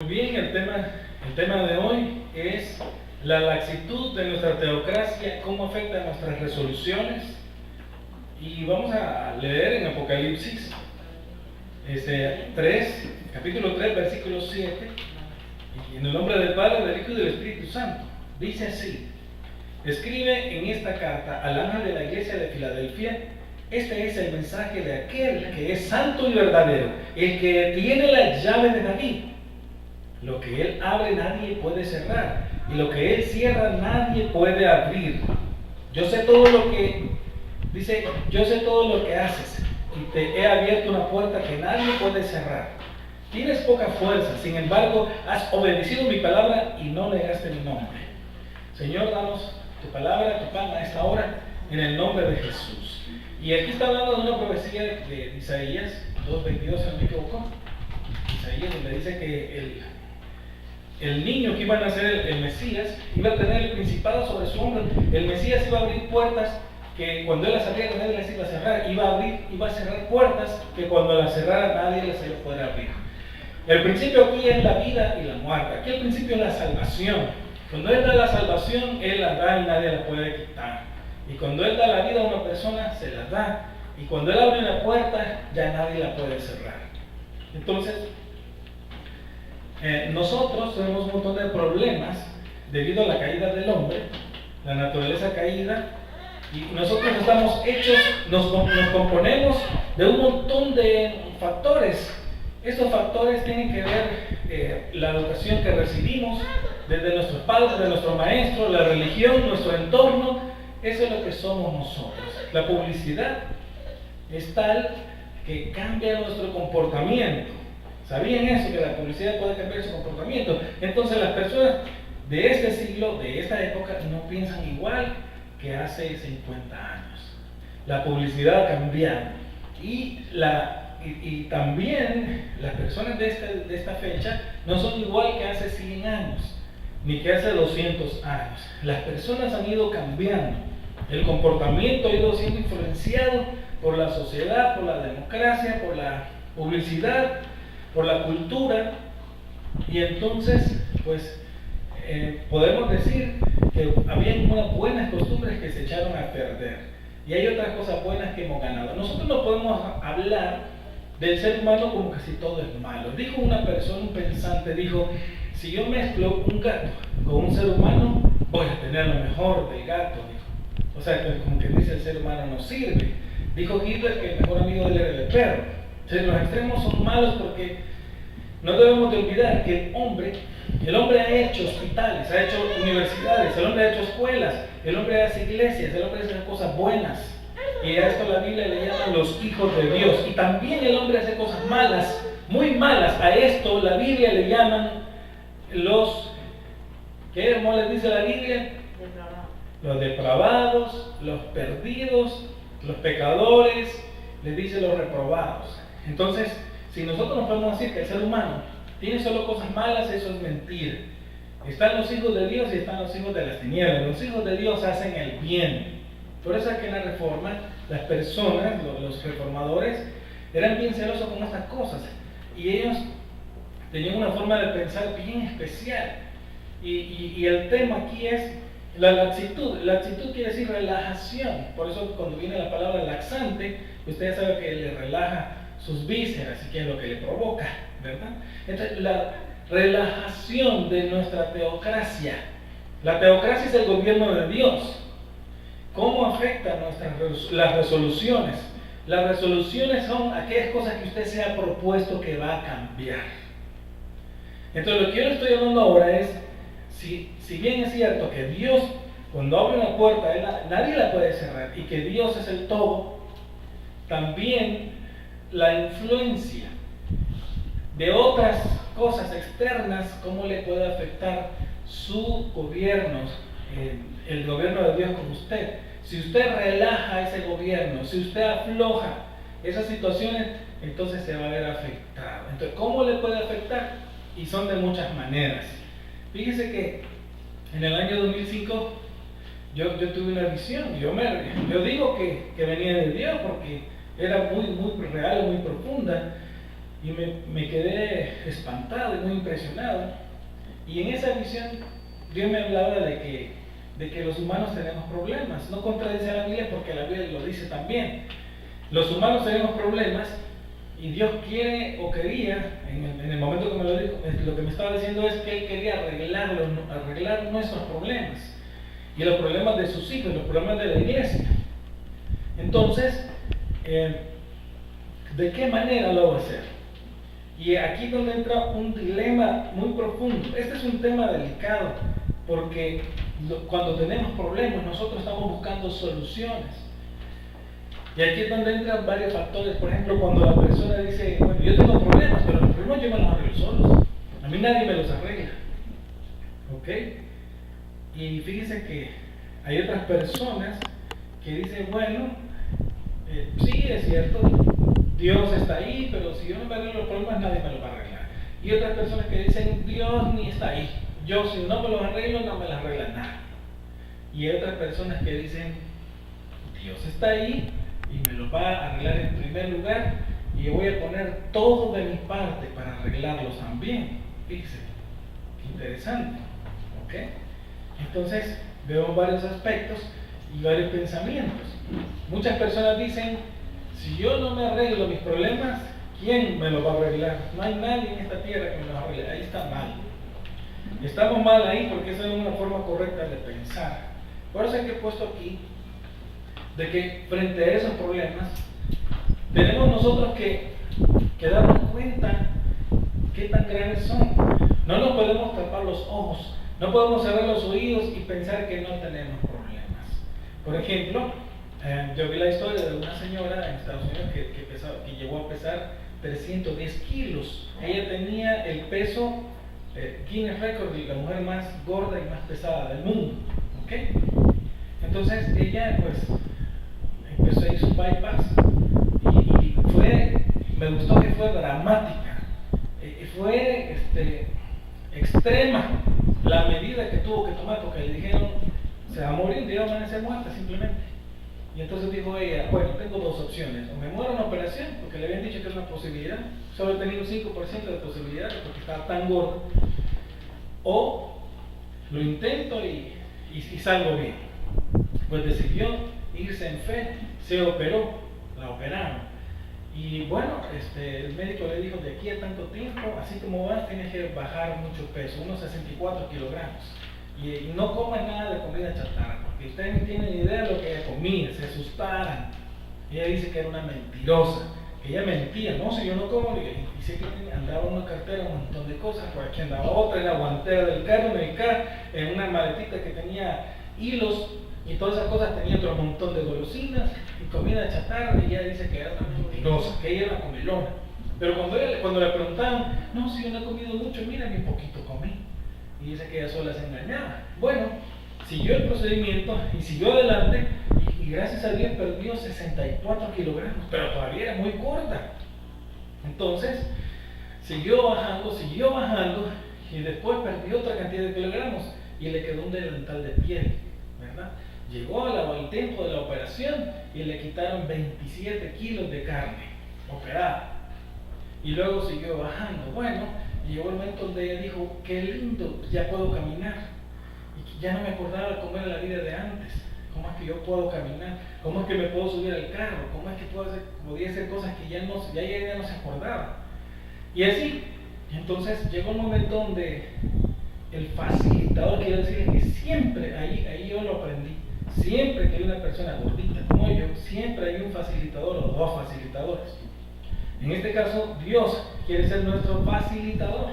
Muy bien, el tema de hoy es la laxitud de nuestra teocracia, cómo afecta a nuestras resoluciones. Y vamos a leer en Apocalipsis 3, capítulo 3, versículo 7. Y en el nombre del Padre, del Hijo y del Espíritu Santo. Dice así: escribe en esta carta al ángel de la iglesia de Filadelfia: este es el mensaje de aquel que es santo y verdadero, el que tiene la llave de David. Lo que él abre nadie puede cerrar, y lo que él cierra nadie puede abrir. Yo sé todo lo que haces, y te he abierto una puerta que nadie puede cerrar. Tienes poca fuerza, sin embargo has obedecido mi palabra y no negaste mi nombre. Señor, danos tu palabra, tu pan a esta hora, en el nombre de Jesús. Y aquí está hablando de una profecía de Isaías 2:22, si no me equivoco. Isaías, donde dice que el niño que iba a nacer, el Mesías, iba a tener el principado sobre su hombro. El Mesías iba a abrir puertas que cuando él las abriera nadie las iba a cerrar. Iba a cerrar puertas que cuando las cerrara nadie las fuera a abrir. El principio aquí es la vida y la muerte. Aquí el principio es la salvación. Cuando él da la salvación, él la da y nadie la puede quitar. Y cuando él da la vida a una persona, se la da. Y cuando él abre una puerta, ya nadie la puede cerrar. Entonces, nosotros tenemos un montón de problemas debido a la caída del hombre, la naturaleza caída, y nosotros estamos hechos, nos componemos de un montón de factores. Estos factores tienen que ver la educación que recibimos desde nuestros padres, de nuestro maestro, la religión, nuestro entorno. Eso es lo que somos nosotros. La publicidad es tal que cambia nuestro comportamiento. ¿Sabían eso? Que la publicidad puede cambiar su comportamiento. Entonces las personas de este siglo, de esta época, no piensan igual que hace 50 años. La publicidad ha cambiado. Y también las personas de esta fecha no son igual que hace 100 años, ni que hace 200 años. Las personas han ido cambiando. El comportamiento ha ido siendo influenciado por la sociedad, por la democracia, por la publicidad, por la cultura. Y entonces, pues, podemos decir que había unas buenas costumbres que se echaron a perder. Y hay otras cosas buenas que hemos ganado. Nosotros no podemos hablar del ser humano como que si todo es malo. Dijo una persona, un pensante, dijo: si yo mezclo un gato con un ser humano, voy a tener lo mejor del gato. Dijo. O sea, como que dice, el ser humano no sirve. Dijo Hitler que el mejor amigo de él era el perro. Entonces, los extremos son malos porque no debemos de olvidar que el hombre ha hecho hospitales, ha hecho universidades, el hombre ha hecho escuelas, el hombre hace iglesias, el hombre hace cosas buenas. Y a esto la Biblia le llama los hijos de Dios. Y también el hombre hace cosas malas, muy malas. A esto la Biblia le llaman ¿cómo les dice la Biblia? Los depravados, los perdidos, los pecadores, les dice los reprobados. Entonces, si nosotros nos podemos decir que el ser humano tiene solo cosas malas, eso es mentira. Están los hijos de Dios y están los hijos de las tinieblas. Los hijos de Dios hacen el bien. Por eso es que en la Reforma, las personas, los reformadores, eran bien celosos con estas cosas. Y ellos tenían una forma de pensar bien especial. Y el tema aquí es la laxitud. Laxitud quiere decir relajación. Por eso cuando viene la palabra laxante, usted ya sabe que le relaja sus vísceras y que es lo que le provoca, ¿verdad? Entonces, la relajación de nuestra teocracia. La teocracia es el gobierno de Dios. ¿Cómo afecta las resoluciones? Las resoluciones son aquellas cosas que usted se ha propuesto que va a cambiar. Entonces, lo que yo le estoy hablando ahora es, si bien es cierto que Dios, cuando abre una puerta, nadie la puede cerrar, y que Dios es el todo, también la influencia de otras cosas externas, cómo le puede afectar su gobierno, el gobierno de Dios con usted. Si usted relaja ese gobierno, si usted afloja esas situaciones, entonces se va a ver afectado. Entonces, ¿cómo le puede afectar? Y son de muchas maneras. Fíjese que en el año 2005 yo tuve una visión. Yo digo que venía de Dios porque era muy, muy real, muy profunda. y me quedé espantado y muy impresionado. Y en esa visión Dios me hablaba de que los humanos tenemos problemas. No contradice a la Biblia porque la Biblia lo dice también. Los humanos tenemos problemas y Dios quiere o quería, en el momento que me lo dijo, lo que me estaba diciendo es que Él quería arreglar nuestros problemas y los problemas de sus hijos, los problemas de la iglesia. Entonces, ¿de qué manera lo va a hacer? Y aquí es donde entra un dilema muy profundo. Este es un tema delicado porque cuando tenemos problemas nosotros estamos buscando soluciones. Y aquí es donde entran varios factores. Por ejemplo, cuando la persona dice, bueno, yo tengo problemas, pero los problemas yo me los arreglo solos. A mí nadie me los arregla. ¿Ok? Y fíjense que hay otras personas que dicen, bueno, sí, es cierto, Dios está ahí, pero si yo no me arreglo los problemas, nadie me los va a arreglar. Y otras personas que dicen, Dios ni está ahí. Yo si no me los arreglo, no me los arregla nada. Y hay otras personas que dicen, Dios está ahí y me lo va a arreglar en primer lugar y yo voy a poner todo de mi parte para arreglarlos también. Fíjense, qué interesante. ¿Ok? Entonces, vemos varios aspectos y varios pensamientos. Muchas personas dicen, si yo no me arreglo mis problemas, ¿quién me los va a arreglar? No hay nadie en esta tierra que me los arregle. Ahí está mal. Estamos mal ahí porque esa no es una forma correcta de pensar. Por eso es que he puesto aquí de que frente a esos problemas tenemos nosotros que darnos cuenta qué tan graves son. No nos podemos tapar los ojos, no podemos cerrar los oídos y pensar que no tenemos problemas. Por ejemplo, yo vi la historia de una señora en Estados Unidos que llegó a pesar 310 kilos. Ella tenía el peso Guinness Record de la mujer más gorda y más pesada del mundo. ¿Okay? Entonces ella pues empezó a ir su bypass y me gustó que fue dramática, fue extrema la medida que tuvo que tomar porque le dijeron se va a morir, le iba a amanecer muerta simplemente. Y entonces dijo ella, bueno, tengo dos opciones, o me muero en la operación porque le habían dicho que era una posibilidad, solo tenía un 5% de posibilidad porque estaba tan gordo, o lo intento y salgo bien. Pues decidió irse en fe, se operó, la operaron. Y bueno, el médico le dijo, de aquí a tanto tiempo, así como vas, tienes que bajar mucho peso, unos 64 kilogramos. Y no coman nada de comida chatarra, porque ustedes no tienen ni idea de lo que ella comía, se asustaran. Ella dice que era una mentirosa, que ella mentía, no, si yo no como, y sé que andaba en una cartera un montón de cosas, por aquí andaba otra, en la guantera del carro, en una maletita que tenía hilos, y todas esas cosas, tenía otro montón de golosinas y comida chatarra, y ella dice que era una mentirosa, que ella era comilona. Pero cuando le preguntaban, no, si yo no he comido mucho, mira, bien poquito comí. Y dice que ella sola se engañaba. Bueno, siguió el procedimiento y siguió adelante, y gracias a Dios perdió 64 kilogramos, pero todavía era muy corta. Entonces, siguió bajando, y después perdió otra cantidad de kilogramos, y le quedó un delantal de piel, ¿verdad? Llegó al tiempo de la operación y le quitaron 27 kilos de carne operada. Y luego siguió bajando. Bueno, llegó el momento donde ella dijo, qué lindo, ya puedo caminar. Y ya no me acordaba cómo era la vida de antes. ¿Cómo es que yo puedo caminar? ¿Cómo es que me puedo subir al carro? ¿Cómo es que podía hacer cosas que ella no se acordaba? Y así, entonces llegó el momento donde el facilitador, quiero decir que siempre, ahí yo lo aprendí, siempre que hay una persona gordita como yo, siempre hay un facilitador o dos facilitadores. En este caso, Dios quiere ser nuestro facilitador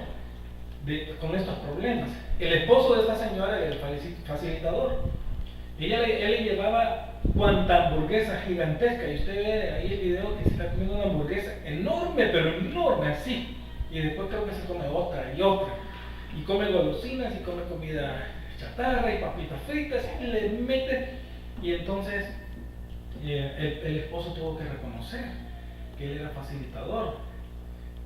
con estos problemas. El esposo de esta señora era el facilitador. Él le llevaba cuanta hamburguesa gigantesca, y usted ve ahí el video que se está comiendo una hamburguesa enorme, pero enorme así, y después creo que se come otra y otra, y come golosinas y come comida chatarra y papitas fritas y le mete. Y entonces el esposo tuvo que reconocer que él era facilitador,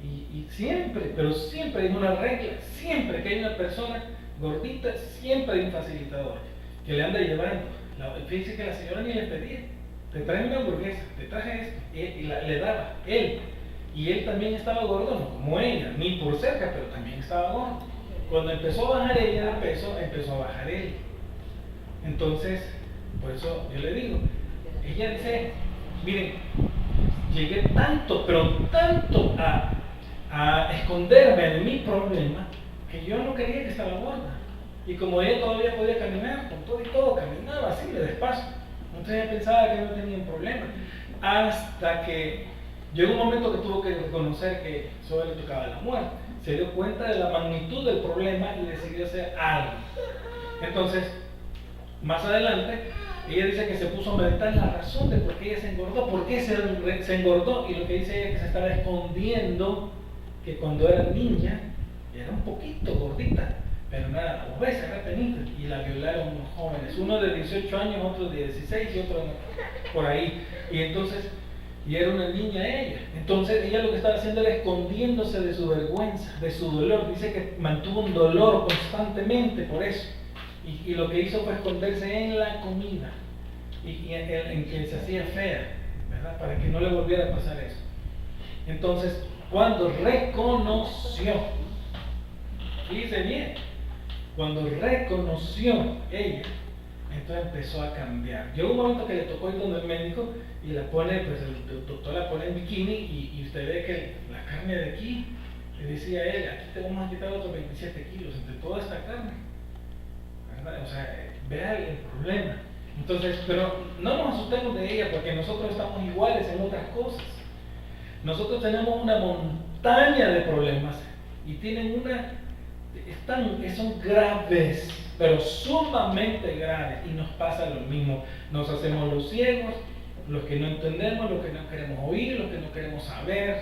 y siempre, pero siempre hay una regla, siempre que hay una persona gordita, siempre hay un facilitador que le anda llevando. Fíjese que la señora ni le pedía, te traje una hamburguesa, te traje esto, y le daba él. Y él también estaba gordo, no como ella, ni por cerca, pero también estaba gordo. Cuando empezó a bajar ella de peso, empezó a bajar él. Entonces, por eso yo le digo, ella dice, miren, llegué tanto, pero tanto a esconderme de mi problema, que yo no creía que estaba gorda. Y como ella todavía podía caminar, con todo y todo, caminaba así de despacio. Entonces ella pensaba que no tenía un problema. Hasta que llegó un momento que tuvo que reconocer que solo le tocaba la muerte. Se dio cuenta de la magnitud del problema y decidió hacer algo. Entonces, más adelante, ella dice que se puso a meditar la razón de por qué ella se engordó, por qué se engordó, y lo que dice ella es que se estaba escondiendo que cuando era niña era un poquito gordita, pero no era obesa, era penita, y la violaron unos jóvenes, uno de 18 años, otro de 16 y otro por ahí, y entonces, y era una niña ella. Entonces ella lo que estaba haciendo era escondiéndose de su vergüenza, de su dolor. Dice que mantuvo un dolor constantemente por eso. Y lo que hizo fue esconderse en la comida y en que se hacía fea, ¿verdad? Para que no le volviera a pasar eso. Entonces, cuando reconoció, fíjese bien, cuando reconoció ella, entonces empezó a cambiar. Llegó un momento que le tocó ir donde el médico y la pone, pues el doctor la pone en bikini y usted ve que la carne de aquí, le decía a él, aquí te vamos a quitar otros 27 kilos entre toda esta carne. ¿Verdad? O sea, vea el problema. Entonces, pero no nos asustemos de ella porque nosotros estamos iguales en otras cosas. Nosotros tenemos una montaña de problemas y tienen son graves, pero sumamente graves, y nos pasa lo mismo. Nos hacemos los ciegos, los que no entendemos, los que no queremos oír, los que no queremos saber,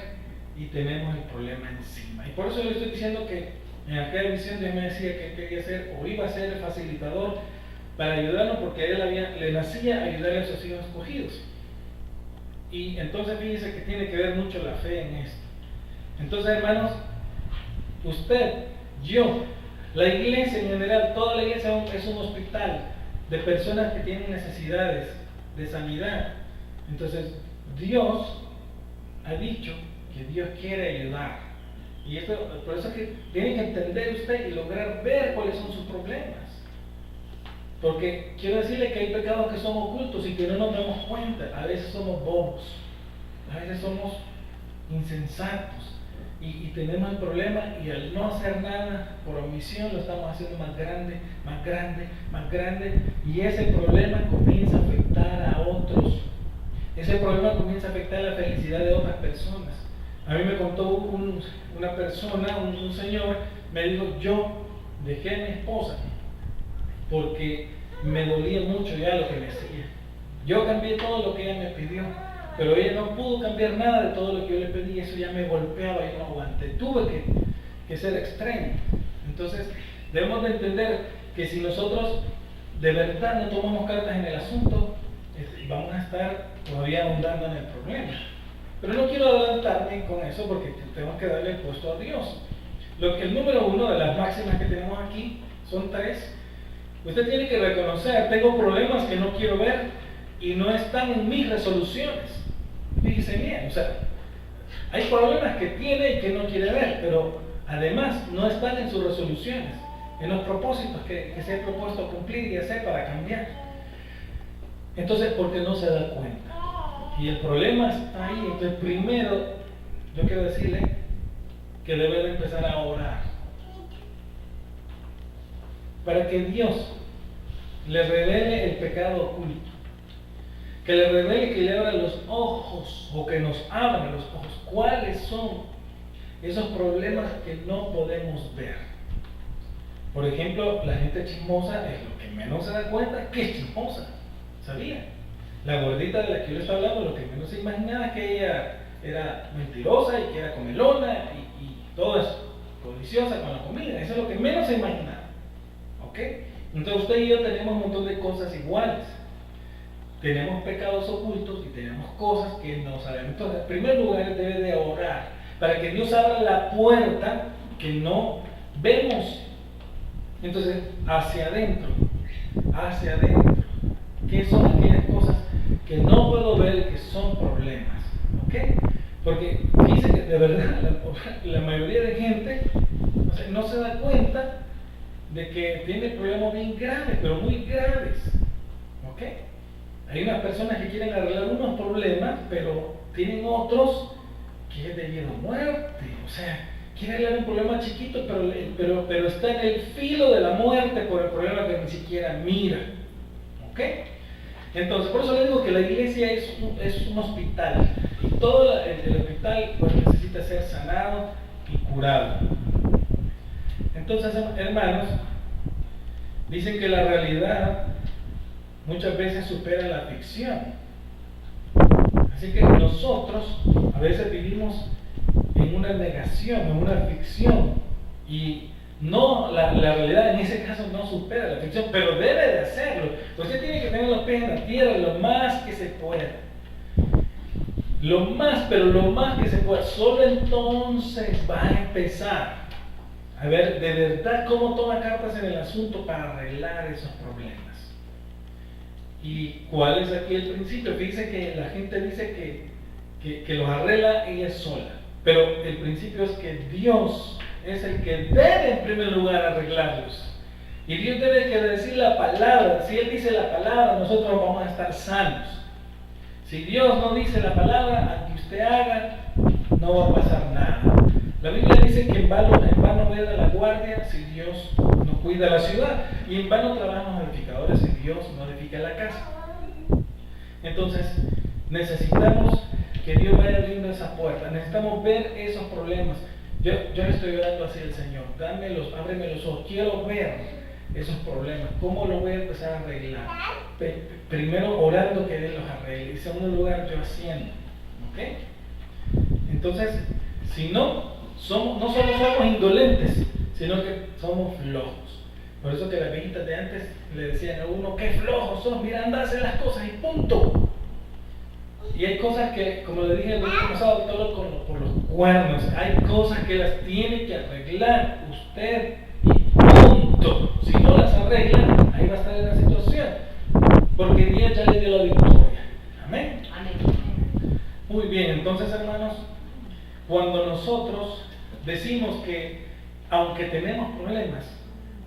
y tenemos el problema encima. Y por eso le estoy diciendo que en aquella visión Dios me decía que quería ser o iba a ser el facilitador para ayudarnos, porque a él le nacía ayudarle a sus hijos escogidos. Y entonces fíjense que tiene que ver mucho la fe en esto. Entonces, hermanos, usted, yo, la iglesia en general, toda la iglesia es un hospital de personas que tienen necesidades de sanidad. Entonces, Dios ha dicho que Dios quiere ayudar. Y esto, por eso es que tiene que entender usted y lograr ver cuáles son sus problemas. Porque quiero decirle que hay pecados que son ocultos y que no nos damos cuenta. A veces somos bobos, a veces somos insensatos. Y tenemos el problema, y al no hacer nada por omisión lo estamos haciendo más grande, más grande, más grande, y ese problema comienza a afectar a otros. Ese problema comienza a afectar la felicidad de otras personas. A mí me contó una persona, un señor, me dijo, yo dejé a mi esposa porque me dolía mucho ya lo que me hacía. Yo cambié todo lo que ella me pidió, pero ella no pudo cambiar nada de todo lo que yo le pedí. Eso ya me golpeaba y no aguanté. Tuve que ser extremo. Entonces, debemos de entender que si nosotros de verdad no tomamos cartas en el asunto, vamos a estar todavía ahondando en el problema. Pero no quiero adelantarme con eso porque tenemos que darle el puesto a Dios. El número uno de las máximas que tenemos aquí son 3. Usted tiene que reconocer, tengo problemas que no quiero ver y no están en mis resoluciones. Fíjese bien, o sea, hay problemas que tiene y que no quiere ver, pero además no están en sus resoluciones, en los propósitos que se ha propuesto cumplir y hacer para cambiar. Entonces, porque no se da cuenta. Y el problema está ahí. Entonces, primero, yo quiero decirle que debe de empezar a orar para que Dios le revele el pecado oculto, que le revele, que le abra los ojos, o que nos abra los ojos, cuáles son esos problemas que no podemos ver. Por ejemplo, la gente chismosa es lo que menos se da cuenta que es chismosa, ¿sabía? La gordita de la que yo le estaba hablando, lo que menos se imaginaba es que ella era mentirosa y que era comelona y todo eso, codiciosa con la comida. Eso es lo que menos se imaginaba. ¿Ok? Entonces usted y yo tenemos un montón de cosas iguales. Tenemos pecados ocultos y tenemos cosas que no sabemos. Entonces, en primer lugar, debe de orar para que Dios abra la puerta que no vemos. Entonces, hacia adentro. ¿Qué son aquellas cosas que no puedo ver que son problemas? ¿Ok? Porque dice que de verdad la mayoría de gente, o sea, no se da cuenta de que tiene problemas bien graves, pero muy graves. ¿Ok? Hay unas personas que quieren arreglar unos problemas, pero tienen otros que es de vida o muerte. O sea, quiere arreglar un problema chiquito, pero está en el filo de la muerte por el problema que ni siquiera mira. ¿Ok? Entonces, por eso le digo que la iglesia es un hospital. Y todo el hospital pues, necesita ser sanado y curado. Entonces, hermanos, dicen que la realidad muchas veces supera la ficción. Así que nosotros a veces vivimos en una negación, en una ficción. Y no, la realidad en ese caso no supera la ficción, pero debe de hacerlo. Usted tiene que tener los pies en la tierra lo más que se pueda. Lo más, pero lo más que se pueda. Solo entonces va a empezar a ver de verdad cómo toma cartas en el asunto para arreglar esos problemas. ¿Y cuál es aquí el principio? Fíjense que la gente dice que los arregla ella sola, pero el principio es que Dios es el que debe en primer lugar arreglarlos. Y Dios debe que decir la palabra. Si Él dice la palabra, nosotros vamos a estar sanos. Si Dios no dice la palabra, aunque usted haga, no va a pasar nada. La Biblia dice que en vano vela la guardia si Dios no cuida la ciudad, y en vano trabajan los edificadores si Dios no edifica la casa. Entonces, necesitamos que Dios vaya abriendo esa puerta, necesitamos ver esos problemas. Yo le estoy orando así al Señor, ábreme los ojos, quiero ver esos problemas, cómo lo voy a empezar a arreglar. Primero orando que Él los arregle, y en segundo lugar yo haciendo. ¿Ok? Entonces, si no solo somos indolentes, sino que somos flojos. Por eso que las viejitas de antes le decían a uno, qué flojos sos, mira, anda a hacer las cosas y punto. Y hay cosas que, como le dije el domingo pasado, todo por los cuernos, hay cosas que las tiene que arreglar usted y punto. Si no las arregla, ahí va a estar en la situación, porque Dios ya le dio la victoria. Amén. Amén. Muy bien, entonces hermanos, cuando nosotros decimos que aunque tenemos problemas,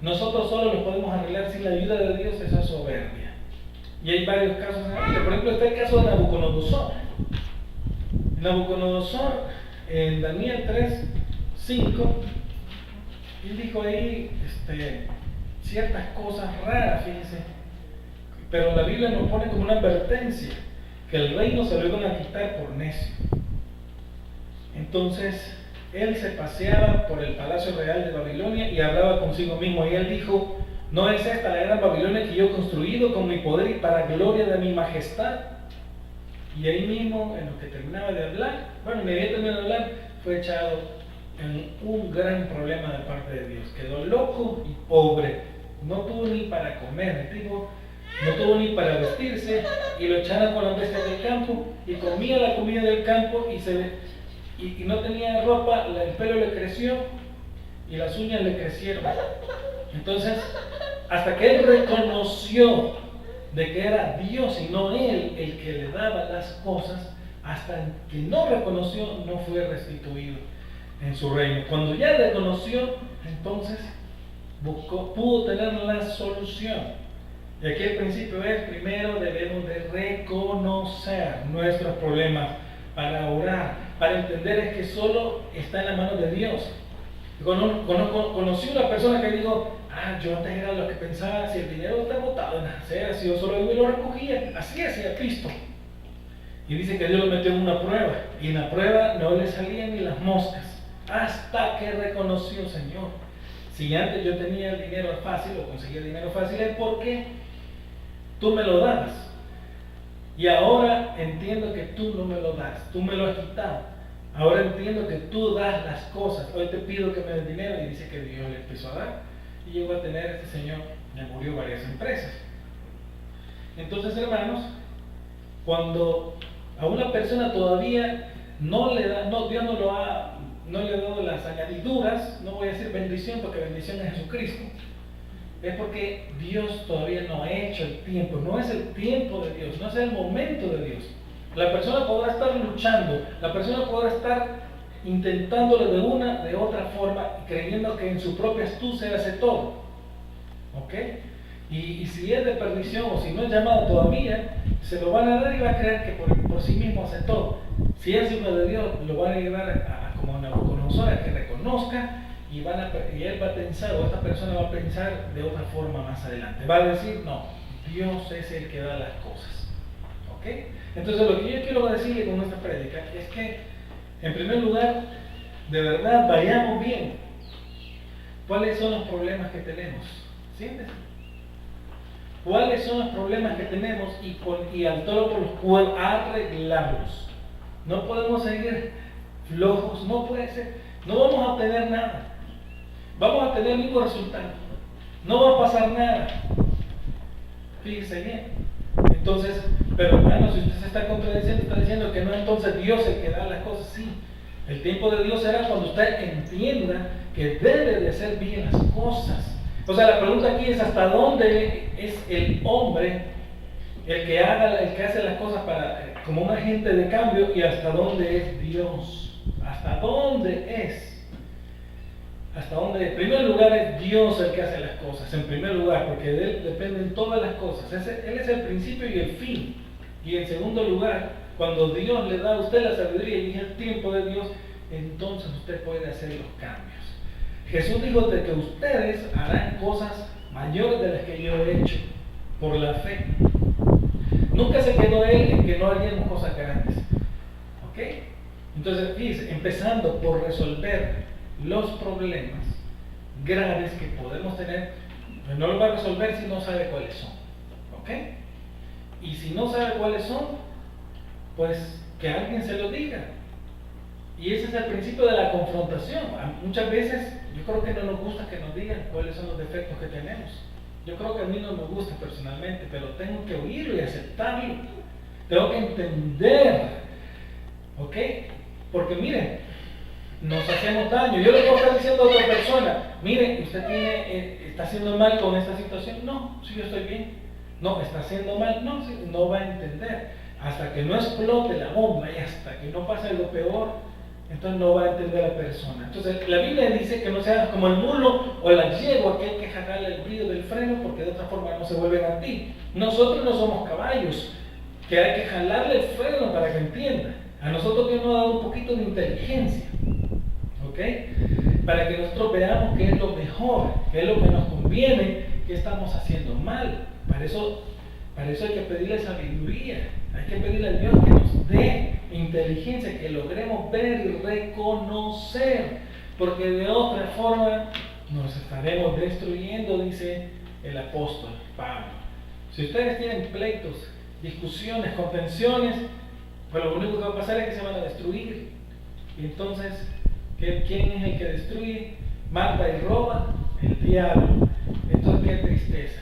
nosotros solo los podemos arreglar sin la ayuda de Dios, esa es soberbia. Y hay varios casos en la Biblia. Por ejemplo, está el caso de Nabucodonosor. Nabucodonosor, en Daniel 3:5, él dijo ahí ciertas cosas raras, fíjense. Pero la Biblia nos pone como una advertencia, que el reino se lo iban a quitar por necio. Entonces, él se paseaba por el palacio real de Babilonia y hablaba consigo mismo. Y él dijo, ¿no es esta la gran Babilonia que yo he construido con mi poder y para gloria de mi majestad? Y ahí mismo, en lo que terminaba de hablar, inmediatamente terminado de hablar, fue echado en un gran problema de parte de Dios. Quedó loco y pobre. No tuvo ni para comer. El tipo no tuvo ni para vestirse y lo echaron con las bestias del campo y comía la comida del campo y no tenía ropa, el pelo le creció y las uñas le crecieron. Entonces, hasta que él reconoció de que era Dios y no él el que le daba las cosas, hasta que no reconoció, no fue restituido en su reino. Cuando ya reconoció, entonces pudo tener la solución. Y aquí el principio es, primero debemos de reconocer nuestros problemas para orar, para entender es que solo está en la mano de Dios. Conocí una persona que dijo, yo antes era lo que pensaba, si el dinero está botado en las aceras, si yo solo iba y lo recogía, así hacía Cristo. Y dice que Dios lo metió en una prueba, y en la prueba no le salían ni las moscas, hasta que reconoció, Señor, si antes yo tenía el dinero fácil, o conseguía el dinero fácil, es porque tú me lo das. Y ahora entiendo que tú no me lo das, tú me lo has quitado. Ahora entiendo que tú das las cosas. Hoy te pido que me des dinero. Y dice que Dios le empezó a dar. Y llegó a tener, este señor le murió varias empresas. Entonces, hermanos, cuando a una persona todavía no le da, Dios no le ha dado las añadiduras, no voy a decir bendición porque bendición es Jesucristo, es porque Dios todavía no ha hecho el tiempo, no es el tiempo de Dios, no es el momento de Dios. La persona podrá estar luchando, la persona podrá estar intentándolo de una, de otra forma, creyendo que en su propia astucia hace todo. ¿Ok? Y si es de perdición o si no es llamado todavía, se lo van a dar y va a creer que por sí mismo hace todo. Si es hijo de Dios, lo van a llevar como a Nabucodonosor, a que reconozca y él va a pensar, o esta persona va a pensar de otra forma más adelante. Va a decir, no, Dios es el que da las cosas. ¿Ok? Entonces lo que yo quiero decirle con esta prédica es que, en primer lugar, de verdad vayamos bien. ¿Cuáles son los problemas que tenemos? ¿Sientes? ¿Cuáles son los problemas que tenemos y al todo por los cuales arreglarlos? No podemos seguir flojos, no puede ser. No vamos a obtener nada. Vamos a tener el mismo resultado. No va a pasar nada. Fíjese bien. Entonces, pero hermano, si usted se está contradiciendo, está diciendo que no, entonces Dios es el que da las cosas. Sí, el tiempo de Dios será cuando usted entienda que debe de hacer bien las cosas. O sea, la pregunta aquí es hasta dónde es el hombre el que hace las cosas como un agente de cambio, y hasta dónde es Dios. ¿Hasta dónde es? Hasta dónde, en primer lugar, es Dios el que hace las cosas, en primer lugar, porque de Él dependen todas las cosas. Él es el principio y el fin. Y en segundo lugar, cuando Dios le da a usted la sabiduría y el tiempo de Dios, entonces usted puede hacer los cambios. Jesús dijo de que ustedes harán cosas mayores de las que yo he hecho por la fe. Nunca se quedó Él en que no haríamos cosas grandes. ¿Ok? Entonces, fíjense, empezando por resolver los problemas graves que podemos tener, pues no lo va a resolver si no sabe cuáles son. ¿Ok? Y si no sabe cuáles son, pues que alguien se lo diga. Y ese es el principio de la confrontación. Muchas veces yo creo que no nos gusta que nos digan cuáles son los defectos que tenemos. Yo creo que a mí no me gusta personalmente, pero tengo que oírlo y aceptarlo. Tengo que entender. ¿Ok? Porque miren, nos hacemos daño. Yo le puedo estar diciendo a otra persona, mire, usted está haciendo mal con esta situación. No, si yo estoy bien. No, está haciendo mal. No, no va a entender. Hasta que no explote la bomba y hasta que no pase lo peor, entonces no va a entender la persona. Entonces la Biblia dice que no seas como el mulo o la yegua, que hay que jalarle el brillo del freno porque de otra forma no se vuelven a ti. Nosotros no somos caballos, que hay que jalarle el freno para que entienda. A nosotros Dios nos ha dado un poquito de inteligencia, ¿ok? Para que nosotros veamos qué es lo mejor, qué es lo que nos conviene, qué estamos haciendo mal. Para eso hay que pedirle sabiduría, hay que pedirle a Dios que nos dé inteligencia, que logremos ver y reconocer, porque de otra forma nos estaremos destruyendo, dice el apóstol Pablo. Si ustedes tienen pleitos, discusiones, contenciones, pues lo único que va a pasar es que se van a destruir. Y entonces, ¿quién es el que destruye? Mata y roba, el diablo. Entonces, qué tristeza.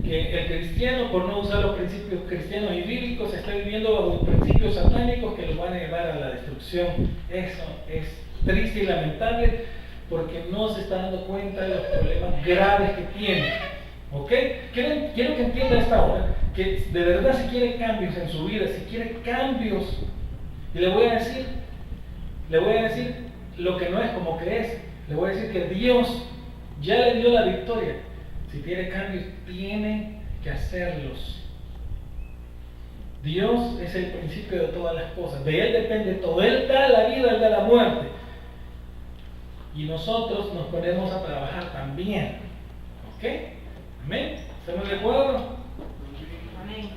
Que el cristiano, por no usar los principios cristianos y bíblicos, está viviendo bajo principios satánicos que lo van a llevar a la destrucción. Eso es triste y lamentable porque no se está dando cuenta de los problemas graves que tiene. ¿Ok? Quiero que entienda esta hora que de verdad si quiere cambios en su vida, si quiere cambios, y le voy a decir lo que no es como que es. Le voy a decir que Dios ya le dio la victoria. Si quiere cambios, tiene que hacerlos. Dios es el principio de todas las cosas. De Él depende todo. Él da la vida, Él da la muerte. Y nosotros nos ponemos a trabajar también. ¿Ok? ¿Amén? ¿Estamos de acuerdo? Amén.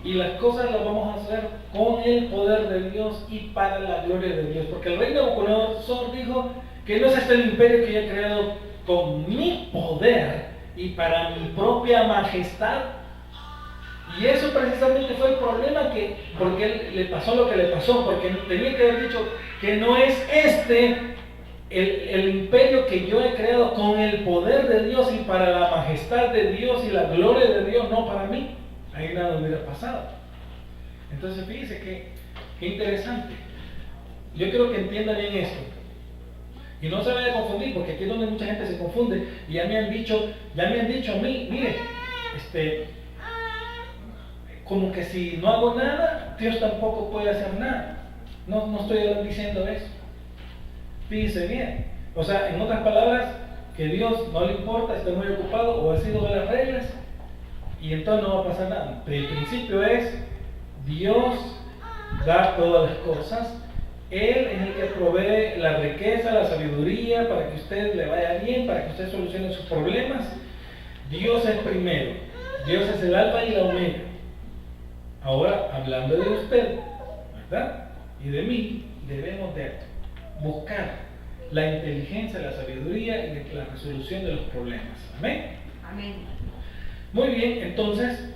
Y las cosas las vamos a hacer con el poder de Dios y para la gloria de Dios. Porque el rey Nabucodonosor dijo que no es este el imperio que yo he creado con mi poder y para mi propia majestad. Y eso precisamente fue el problema, porque él le pasó lo que le pasó, porque tenía que haber dicho que no es este el imperio que yo he creado con el poder de Dios y para la majestad de Dios y la gloria de Dios, no para mí. Ahí nada hubiera pasado. Entonces fíjense que interesante. Yo quiero que entiendan bien esto. Y no se vaya a confundir, porque aquí es donde mucha gente se confunde. Y ya me han dicho a mí, mire, como que si no hago nada, Dios tampoco puede hacer nada. No estoy diciendo eso. Fíjese bien. O sea, en otras palabras, que Dios no le importa, está muy ocupado o ha sido de las reglas y entonces no va a pasar nada. Pero el principio es, Dios da todas las cosas. Él es el que provee la riqueza, la sabiduría para que a usted le vaya bien, para que usted solucione sus problemas. Dios es primero. Dios es el alfa y la omega. Ahora, hablando de usted, ¿verdad? Y de mí, debemos de buscar la inteligencia, la sabiduría y la resolución de los problemas. Amén. Amén. Muy bien, entonces,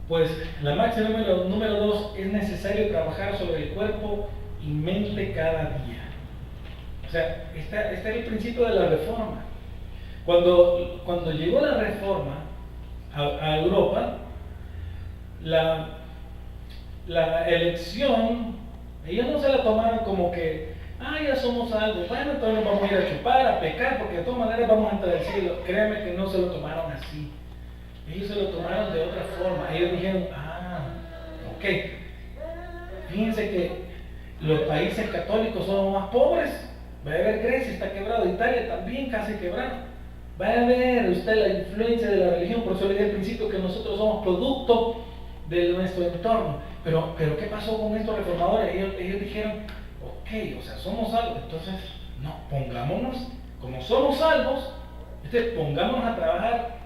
pues la máxima número 2, es necesario trabajar sobre el cuerpo y mente cada día. O sea, este es el principio de la reforma. Cuando llegó la reforma a Europa, la elección, ellos no se la tomaron como que, ya somos algo, bueno, entonces nos vamos a ir a chupar, a pecar, porque de todas maneras vamos a entrar al cielo. Créanme que no se lo tomaron así. Ellos se lo tomaron de otra forma. Ellos dijeron, ok, fíjense que los países católicos son los más pobres. Va a ver, Grecia está quebrado, Italia también casi quebrado. Va a ver usted la influencia de la religión. Por eso le dije al principio que nosotros somos producto de nuestro entorno. Pero ¿qué pasó con estos reformadores? Ellos dijeron, ok, o sea, somos salvos, entonces, no, pongámonos, como somos salvos, pongámonos a trabajar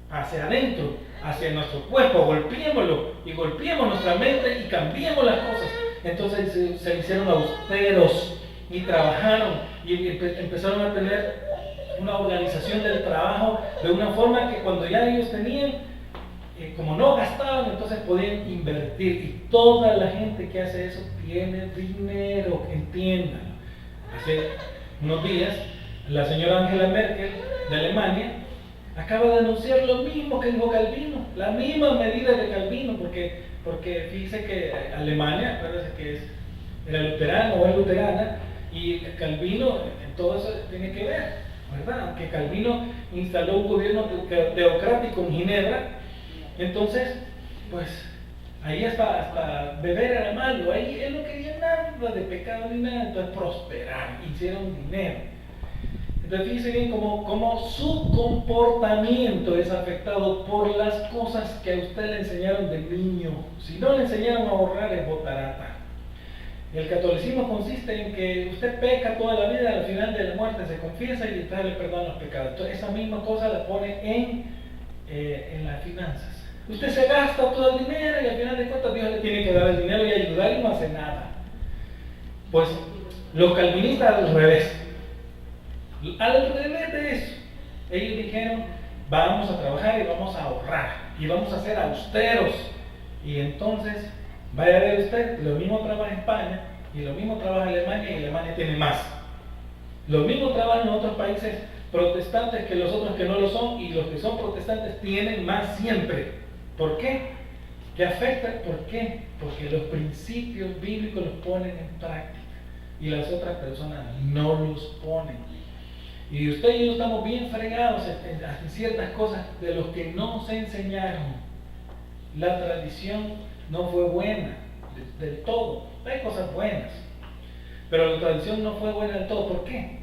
hacia adentro, hacia nuestro cuerpo, golpeémoslo, y golpeemos nuestra mente y cambiemos las cosas. Entonces se hicieron austeros, y trabajaron, y empezaron a tener una organización del trabajo, de una forma que cuando ya ellos tenían, como no gastaban, entonces podían invertir. Y toda la gente que hace eso tiene dinero, entiendan. Hace unos días, la señora Angela Merkel de Alemania acaba de anunciar lo mismo que dijo Calvino, la misma medida de Calvino, porque fíjese que Alemania, acuérdense que era luterano o es luterana, y Calvino en todo eso tiene que ver, ¿verdad? Aunque Calvino instaló un gobierno teocrático en Ginebra, entonces, pues, ahí hasta beber era malo, ahí él no quería nada de pecado ni nada, entonces prosperar, hicieron dinero. Entonces fíjense bien cómo su comportamiento es afectado por las cosas que a usted le enseñaron de niño. Si no le enseñaron a ahorrar, es botarata. El catolicismo consiste en que usted peca toda la vida, al final de la muerte se confiesa y después le perdonan los pecados. Entonces esa misma cosa la pone en las finanzas. Usted se gasta todo el dinero y al final de cuentas Dios le tiene que dar el dinero y ayudar y no hace nada. Pues los calvinistas al revés. Al revés de eso. Ellos dijeron, vamos a trabajar y vamos a ahorrar y vamos a ser austeros. Y entonces, vaya a ver usted, lo mismo trabaja España y lo mismo trabaja Alemania, y Alemania tiene más. Lo mismo trabajan en otros países protestantes que los otros que no lo son, y los que son protestantes tienen más siempre. ¿Por qué? ¿Qué afecta? ¿Por qué? Porque los principios bíblicos los ponen en práctica y las otras personas no los ponen. Y usted y yo estamos bien fregados en ciertas cosas de los que no se enseñaron. La tradición no fue buena del todo. Hay cosas buenas, pero la tradición no fue buena del todo. ¿Por qué?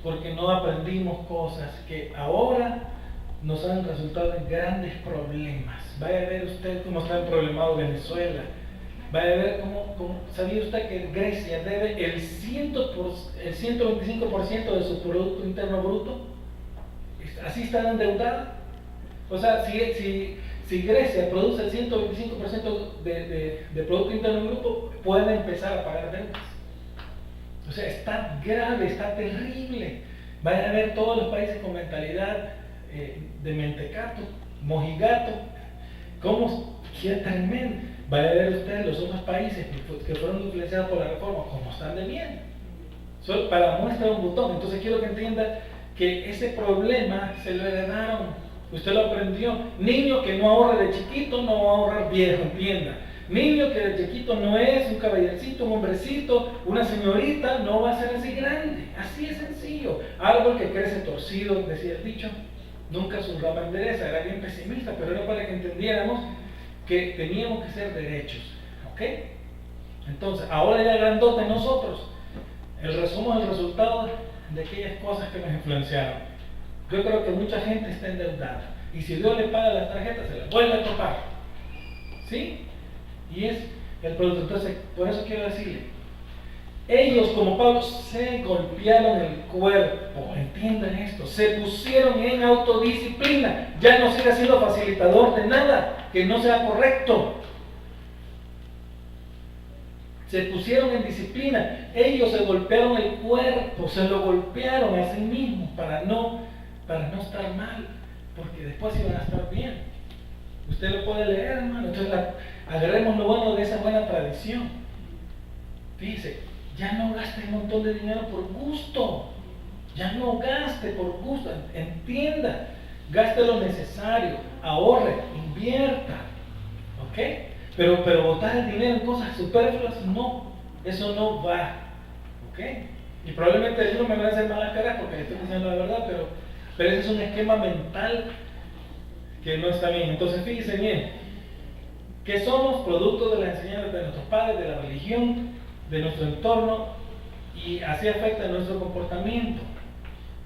Porque no aprendimos cosas que ahora nos han resultado en grandes problemas. Vaya a ver usted cómo está problemado Venezuela. Vaya a ver cómo ¿sabía usted que Grecia debe el 125% de su Producto Interno Bruto? Así está endeudada. O sea, si Grecia produce el 125% de Producto Interno Bruto, puede empezar a pagar deudas. O sea, está grave, está terrible. Vayan a ver todos los países con mentalidad de mentecato, mojigato, cómo qué tremendo. Vaya a ver ustedes los otros países que fueron influenciados por la reforma, cómo están de bien. Solo para muestra un botón. Entonces quiero que entienda que ese problema se lo heredaron. Usted lo aprendió. Niño que no ahorra de chiquito no va a ahorrar viejo, entienda. Niño que de chiquito no es un caballercito, un hombrecito, una señorita, no va a ser así grande. Así es sencillo. Árbol que crece torcido, decía el dicho, nunca su rama endereza. Era bien pesimista, pero era para que entendiéramos que teníamos que ser derechos. ¿Ok? ¿Ok? Entonces, ahora ya grandote nosotros, el resumen es el resultado de aquellas cosas que nos influenciaron. Yo creo que mucha gente está endeudada. Y si Dios le paga las tarjetas, se las vuelve a topar. ¿Sí? Y es el producto. Entonces, por eso quiero decirle, ellos como Pablo se golpearon el cuerpo, entiendan esto, se pusieron en autodisciplina. Ya no siga siendo facilitador de nada que no sea correcto. Se pusieron en disciplina. Ellos se golpearon el cuerpo, se lo golpearon a sí mismos para no estar mal, porque después iban a estar bien. Usted lo puede leer, hermano. Entonces agarremos lo bueno de esa buena tradición. Fíjese, ya no gaste un montón de dinero por gusto. Ya no gaste por gusto. Entienda, gaste lo necesario, ahorre, invierta. ¿Ok? Pero botar el dinero en cosas superfluas, no. Eso no va. ¿Ok? Y probablemente algunos me van a hacer mala cara porque le estoy diciendo la verdad, pero ese es un esquema mental que no está bien. Entonces fíjense bien, que somos producto de la enseñanza de nuestros padres, de la religión, de nuestro entorno, y así afecta nuestro comportamiento.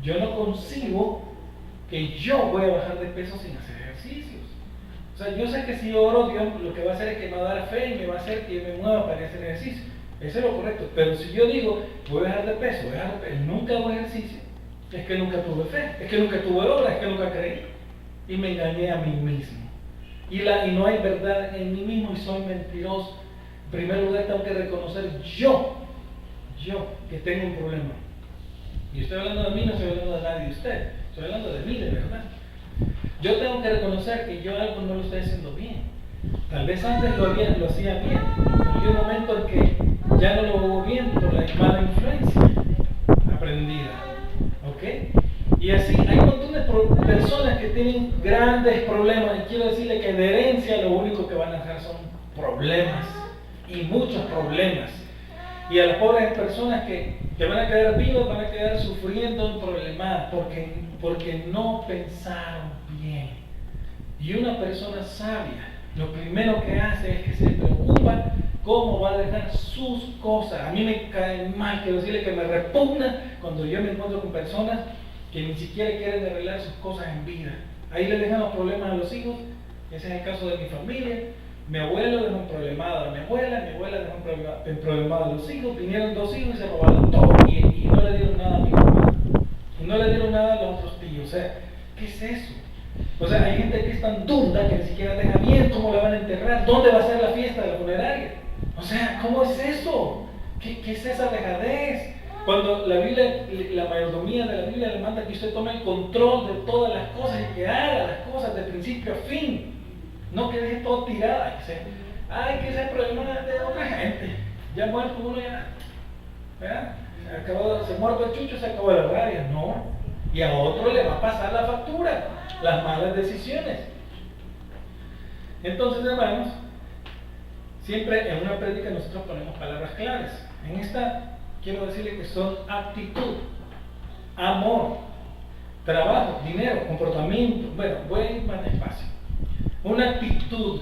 Yo no concibo que yo voy a bajar de peso sin hacer ejercicios. O sea, yo sé que si oro, Dios lo que va a hacer es que me va a dar fe y me va a hacer que me mueva para hacer ejercicio. Eso es lo correcto. Pero si yo digo, voy a bajar de peso, nunca hago ejercicio, es que nunca tuve fe, es que nunca tuve obra, es que nunca creí. Y me engañé a mí mismo. Y no hay verdad en mí mismo y soy mentiroso. En primer lugar, tengo que reconocer yo que tengo un problema. Y estoy hablando de mí, no estoy hablando de nadie de usted. Estoy hablando de mí, de verdad. Yo tengo que reconocer que yo algo no lo estoy haciendo bien. Tal vez antes lo hacía bien, pero hay un momento en que ya no lo hago bien por la mala influencia aprendida. ¿Ok? Y así hay un montón de personas que tienen grandes problemas. Y quiero decirle que de herencia lo único que van a dejar son problemas. Y muchos problemas. Y a las pobres personas que van a quedar vivas, van a quedar sufriendo un problema porque no pensaron bien. Y una persona sabia, lo primero que hace es que se preocupa cómo va a dejar sus cosas. A mí me cae mal, quiero decirle que me repugna cuando yo me encuentro con personas que ni siquiera quieren arreglar sus cosas en vida. Ahí le dejan los problemas a los hijos. Ese es el caso de mi familia. Mi abuelo dejó un problemado a mi abuela dejó un problemado a los hijos. Vinieron 2 hijos y se robaron todo. Y no le dieron nada a mi mamá. Y no le dieron nada a los otros tíos. O sea, ¿qué es eso? O sea, hay gente que es tan dunda que ni siquiera deja bien cómo la van a enterrar, dónde va a ser la fiesta de la funeraria. O sea, ¿cómo es eso? ¿Qué es esa dejadez? Cuando la Biblia, la mayordomía de la Biblia le manda que usted tome el control de todas las cosas y que haga las cosas de principio a fin. No que deje todo tirado. Que ese problema de otra gente. Ya muerto uno ya. ¿Verdad? Se muerto el chucho, se acabó la rabia. No. Y a otro le va a pasar la factura, las malas decisiones. Entonces, hermanos, siempre en una prédica nosotros ponemos palabras claves. En esta quiero decirle que son actitud, amor, trabajo, dinero, comportamiento. Bueno, voy a ir más despacio. Una actitud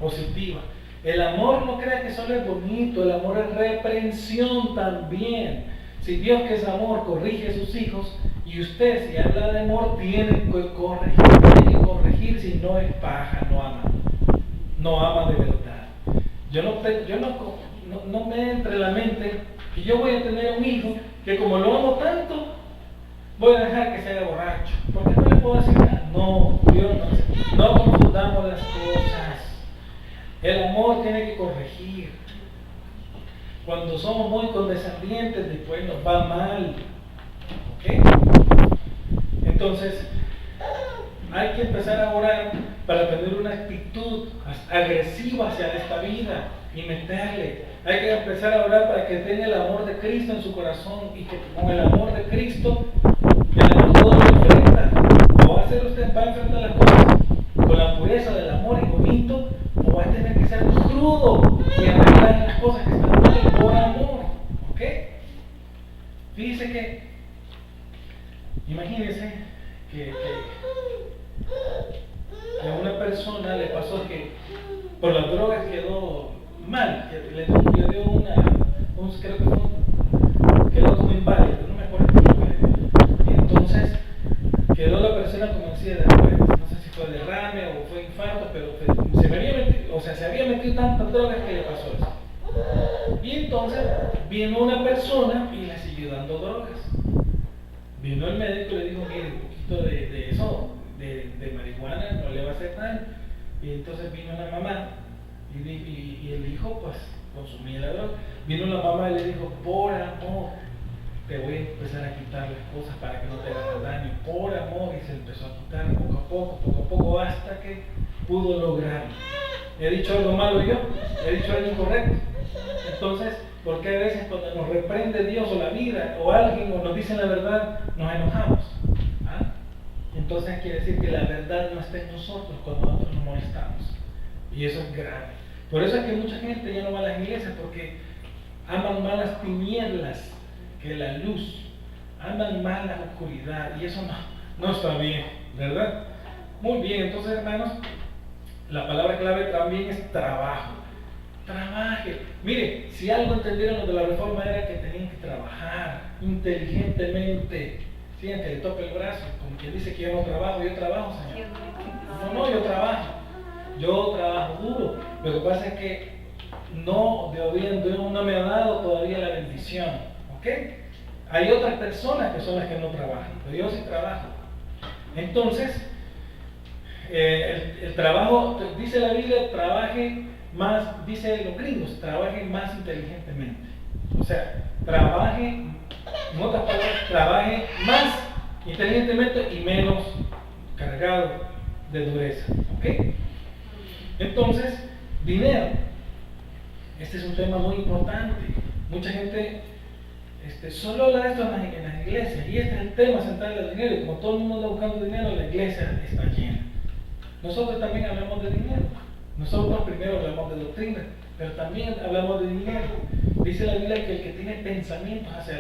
positiva. El amor no crea que solo es bonito, el amor es reprensión también. Si Dios, que es amor, corrige a sus hijos, y usted, si habla de amor, tiene que corregir, si no es paja, no ama de verdad. No me entre en la mente que yo voy a tener un hijo que como lo amo tanto, voy a dejar que se haga borracho, porque no le puedo decir nada. No, Dios no confundamos las cosas. El amor tiene que corregir. Cuando somos muy condescendientes, después nos va mal. ¿Ok? Entonces, hay que empezar a orar para tener una actitud agresiva hacia esta vida y meterle. Hay que empezar a orar para que tenga el amor de Cristo en su corazón y que con el amor de Cristo, el amor todo lo enfrenta. O va a ser usted, va a enfrentar las cosas con la pureza del amor y bonito, o va a tener que ser crudo y arreglar las cosas que están mal por amor. ¿Ok? Fíjese que, imagínense que a una persona le pasó que por las drogas quedó mal, que le dio creo que quedó como inválido, no me acuerdo qué fue. Y entonces quedó la persona como en silla de ruedas, no sé si fue derrame o fue infarto, pero se había metido tantas drogas que le pasó eso. Y entonces vino una persona y le siguió dando drogas. Vino el médico y le dijo, mire, un poquito de eso, de marihuana no le va a hacer daño. Y entonces vino la mamá y el hijo pues consumía la droga. Vino la mamá y le dijo, por amor, te voy a empezar a quitar las cosas para que no te hagan daño, por amor. Y se empezó a quitar poco a poco, hasta que pudo lograrlo. ¿He dicho algo malo yo? ¿He dicho algo incorrecto? Entonces, ¿por qué a veces cuando nos reprende Dios o la vida o alguien o nos dicen la verdad, nos enojamos? ¿Ah? Entonces quiere decir que la verdad no está en nosotros cuando nosotros nos molestamos. Y eso es grave. Por eso es que mucha gente ya no va a las iglesias, porque aman más las tinieblas que la luz. Aman más la oscuridad. Y eso no está bien, ¿verdad? Muy bien, entonces hermanos, la palabra clave también es trabajo. Trabaje. Mire, si algo entendieron los de la reforma era que tenían que trabajar inteligentemente. Sí, aunque le tope el brazo, como quien dice que yo no trabajo, yo trabajo, Señor. No, yo trabajo. Yo trabajo duro. Lo que pasa es que Dios no me ha dado todavía la bendición. ¿Ok? Hay otras personas que son las que no trabajan, pero yo sí trabajo. Entonces, el trabajo, dice la Biblia, trabaje más, dice los gringos, trabaje más inteligentemente. O sea, trabaje, en otras palabras, trabaje más inteligentemente y menos cargado de dureza. ¿Ok? Entonces, dinero. Este es un tema muy importante. Mucha gente solo habla de esto en las iglesias, y este es el tema central del dinero. Y como todo el mundo anda buscando dinero, la iglesia está llena. Nosotros también hablamos de dinero. Nosotros primero hablamos de doctrina, pero también hablamos de dinero. Dice la Biblia que el que tiene pensamientos hacia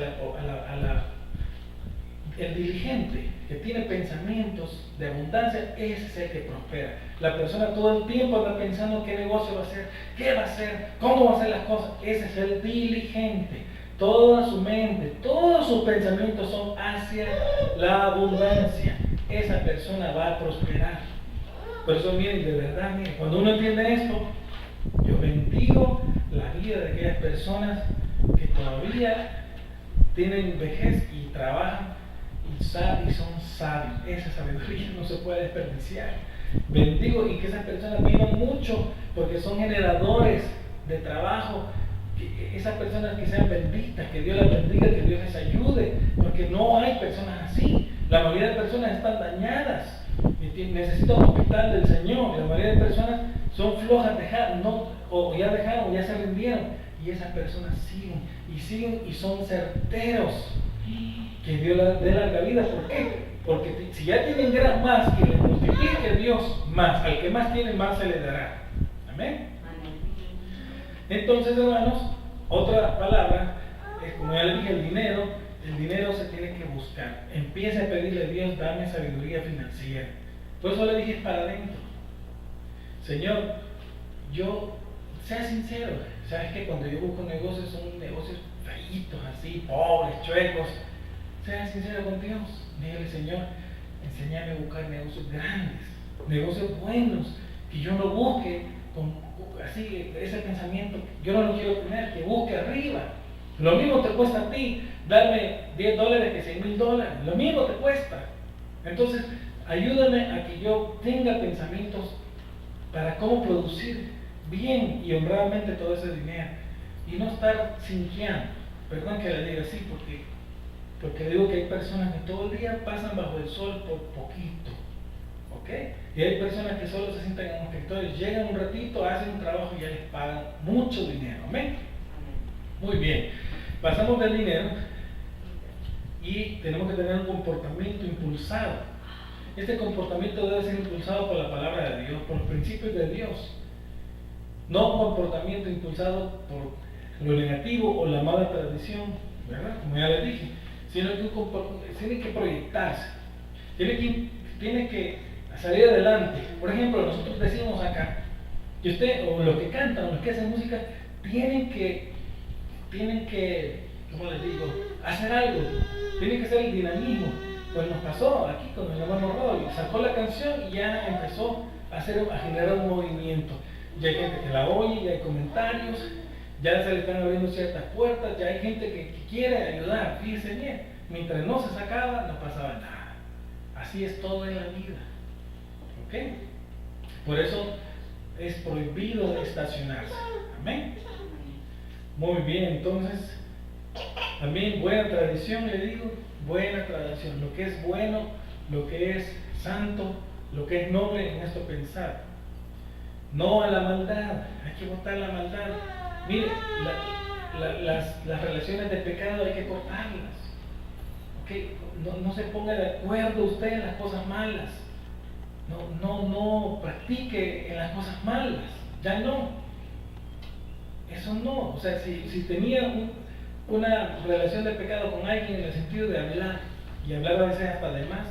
el diligente, que tiene pensamientos de abundancia, ese es el que prospera. La persona todo el tiempo anda pensando qué negocio va a hacer, qué va a hacer, cómo va a hacer las cosas. Ese es el diligente. Toda su mente, todos sus pensamientos son hacia la abundancia. Esa persona va a prosperar. Por eso, miren, de verdad, miren, cuando uno entiende esto, yo bendigo la vida de aquellas personas que todavía tienen vejez y trabajan y son sabios. Esa sabiduría no se puede desperdiciar. Bendigo y que esas personas vivan mucho, porque son generadores de trabajo. Que esas personas que sean benditas, que Dios las bendiga, que Dios les ayude, porque no hay personas así. La mayoría de personas están dañadas y necesitan un hospital del Señor. La mayoría de personas son flojas, o ya dejaron, o ya se rindieron, y esas personas siguen y son certeros. Que Dios les dé larga vida. ¿Por qué? Porque si ya tienen más, que les multiplique Dios más. Al que más tiene, más se le dará. Amén. Entonces, hermanos, otra palabra es, como ya les dije, el dinero se tiene que buscar. Empiece a pedirle a Dios, dame sabiduría financiera. Por eso le dije, para adentro. Señor, sea sincero. ¿Sabes que cuando yo busco negocios, son negocios feitos, así, pobres, chuecos? Sea sincero con Dios. Dígale, Señor, enséñame a buscar negocios grandes, negocios buenos, que yo no busque así, ese pensamiento, yo no lo quiero tener, que busque arriba. Lo mismo te cuesta a ti darme $10 que $100,000, lo mismo te cuesta. Entonces, ayúdame a que yo tenga pensamientos para cómo producir bien y honradamente todo ese dinero y no estar sinqueando. Perdón que le diga así, porque digo que hay personas que todo el día pasan bajo el sol por poquito. ¿Ok? Y hay personas que solo se sientan en un escritorio, llegan un ratito, hacen un trabajo y ya les pagan mucho dinero. ¿Amén? Muy bien. Pasamos del dinero y tenemos que tener un comportamiento impulsado. Este comportamiento debe ser impulsado por la palabra de Dios, por los principios de Dios. No un comportamiento impulsado por lo negativo o la mala tradición, ¿verdad? Como ya les dije, sino que tiene que proyectarse, tiene que salir adelante. Por ejemplo, nosotros decimos acá, Y usted, o los que cantan, o los que hacen música, tienen que, ¿cómo les digo?, hacer algo. Tiene que ser el dinamismo. Pues nos pasó aquí con el hermano Roy, sacó la canción y ya empezó a generar un movimiento. Ya hay gente que la oye, ya hay comentarios, ya se le están abriendo ciertas puertas, ya hay gente que quiere ayudar. Fíjense bien, mientras no se sacaba, no pasaba nada. Así es todo en la vida. ¿Ok? Por eso es prohibido estacionarse. Amén. Muy bien, entonces, también buena tradición, le digo, buena tradición. Lo que es bueno, lo que es santo, lo que es noble en esto pensar. No a la maldad, hay que botar la maldad. Mire, las relaciones de pecado hay que cortarlas. ¿Okay? No se ponga de acuerdo usted en las cosas malas. No practique en las cosas malas. Ya no. Eso no. O sea, si tenía una relación de pecado con alguien en el sentido de hablar, y hablar a veces hasta de más,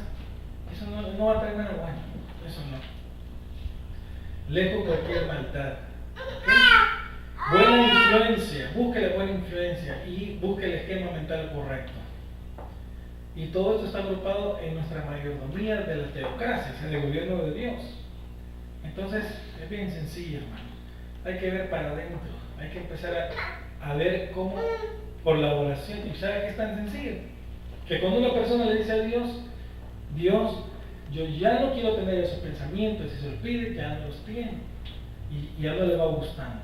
eso no va a traer nada bueno. Eso no. Lejos cualquier maldad. ¿Okay? Buena influencia, busque la buena influencia y busque el esquema mental correcto. Y todo esto está agrupado en nuestra mayordomía de las teocracias, en el gobierno de Dios. Entonces, es bien sencillo, hermano. Hay que ver para adentro, hay que empezar a ver cómo, por la oración, y sabe que es tan sencillo, que cuando una persona le dice a Dios, Dios, yo ya no quiero tener esos pensamientos, y se los pide, ya no los tiene, y ya no le va gustando.